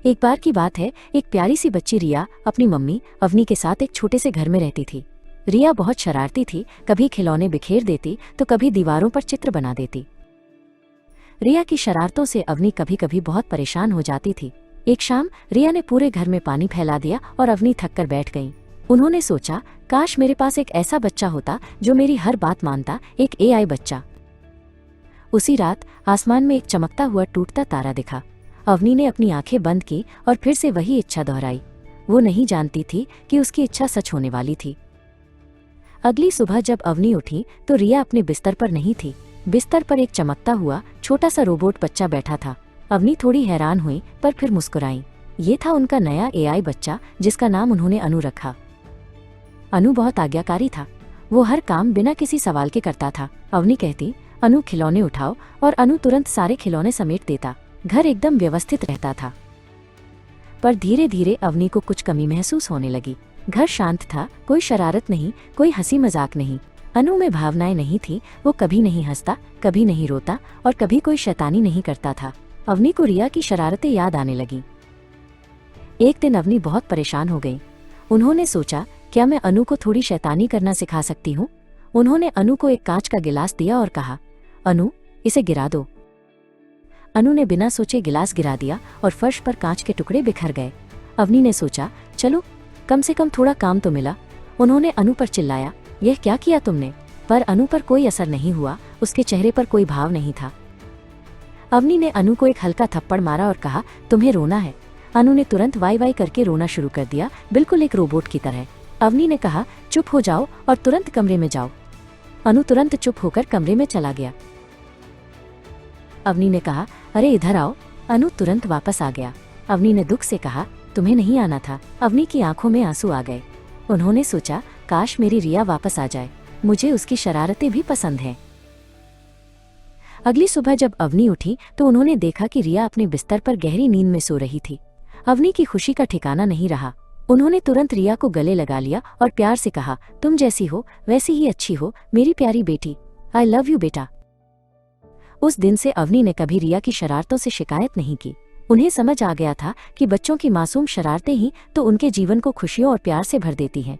एक बार की बात है, एक प्यारी सी बच्ची रिया अपनी मम्मी अवनी के साथ एक छोटे से घर में रहती थी। रिया बहुत शरारती थी, कभी खिलौने बिखेर देती तो कभी दीवारों पर चित्र बना देती। रिया की शरारतों से अवनी कभी कभी बहुत परेशान हो जाती थी। एक शाम रिया ने पूरे घर में पानी फैला दिया और अवनी थक कर बैठ गई। उन्होंने सोचा, काश मेरे पास एक ऐसा बच्चा होता जो मेरी हर बात मानता, एक AI बच्चा। उसी रात आसमान में एक चमकता हुआ टूटता तारा दिखा। अवनी ने अपनी आंखें बंद की और फिर से वही इच्छा दोहराई। वो नहीं जानती थी कि उसकी इच्छा सच होने वाली थी। अगली सुबह जब अवनी उठी तो रिया अपने बिस्तर पर नहीं थी। बिस्तर पर एक चमकता हुआ छोटा सा रोबोट बच्चा बैठा था। अवनी थोड़ी हैरान हुई पर फिर मुस्कुराई। ये था उनका नया AI बच्चा, जिसका नाम उन्होंने अनु रखा। अनु बहुत आज्ञाकारी था। वो हर काम बिना किसी सवाल के करता था। अवनी कहती, अनु खिलौने उठाओ, और अनु तुरंत सारे खिलौने समेट देता। घर एकदम व्यवस्थित रहता था। पर धीरे धीरे अवनी को कुछ कमी महसूस होने लगी। घर शांत था, कोई शरारत नहीं, कोई हंसी मजाक नहीं। अनु में भावनाएं नहीं थी। वो कभी नहीं हंसता, कभी नहीं रोता और कभी कोई शैतानी नहीं करता था। अवनी को रिया की शरारतें याद आने लगी। एक दिन अवनी बहुत परेशान हो गई। उन्होंने सोचा, क्या मैं अनु को थोड़ी शैतानी करना सिखा सकती हूँ। उन्होंने अनु को एक कांच का गिलास दिया और कहा, अनु, इसे गिरा दो। अनु ने बिना सोचे गिलास गिरा दिया और फर्श पर कांच के टुकड़े बिखर गए। अवनी ने सोचा, चलो कम से कम थोड़ा काम तो मिला। उन्होंने अनु पर चिल्लाया, यह क्या किया तुमने। पर अनु पर कोई असर नहीं हुआ। उसके चेहरे पर कोई भाव नहीं था। अवनी ने अनु को एक हल्का थप्पड़ मारा और कहा, तुम्हें रोना है। अनु ने तुरंत वाई वाई करके रोना शुरू कर दिया, बिल्कुल एक रोबोट की तरह। अवनी ने कहा, चुप हो जाओ और तुरंत कमरे में जाओ। अनु तुरंत चुप होकर कमरे में चला गया। अवनी ने कहा, अरे इधर आओ। अनु तुरंत वापस आ गया। अवनी ने दुख से कहा, तुम्हें नहीं आना था। अवनी की आंखों में आंसू आ गए। उन्होंने सोचा, काश मेरी रिया वापस आ जाए। मुझे उसकी शरारतें भी पसंद हैं। अगली सुबह जब अवनी उठी तो उन्होंने देखा कि रिया अपने बिस्तर पर गहरी नींद में सो रही थी। अवनी की खुशी का ठिकाना नहीं रहा। उन्होंने तुरंत रिया को गले लगा लिया और प्यार से कहा, तुम जैसी हो वैसी ही अच्छी हो मेरी प्यारी बेटी। आई लव यू बेटा। उस दिन से अवनी ने कभी रिया की शरारतों से शिकायत नहीं की। उन्हें समझ आ गया था कि बच्चों की मासूम शरारतें ही तो उनके जीवन को खुशियों और प्यार से भर देती हैं।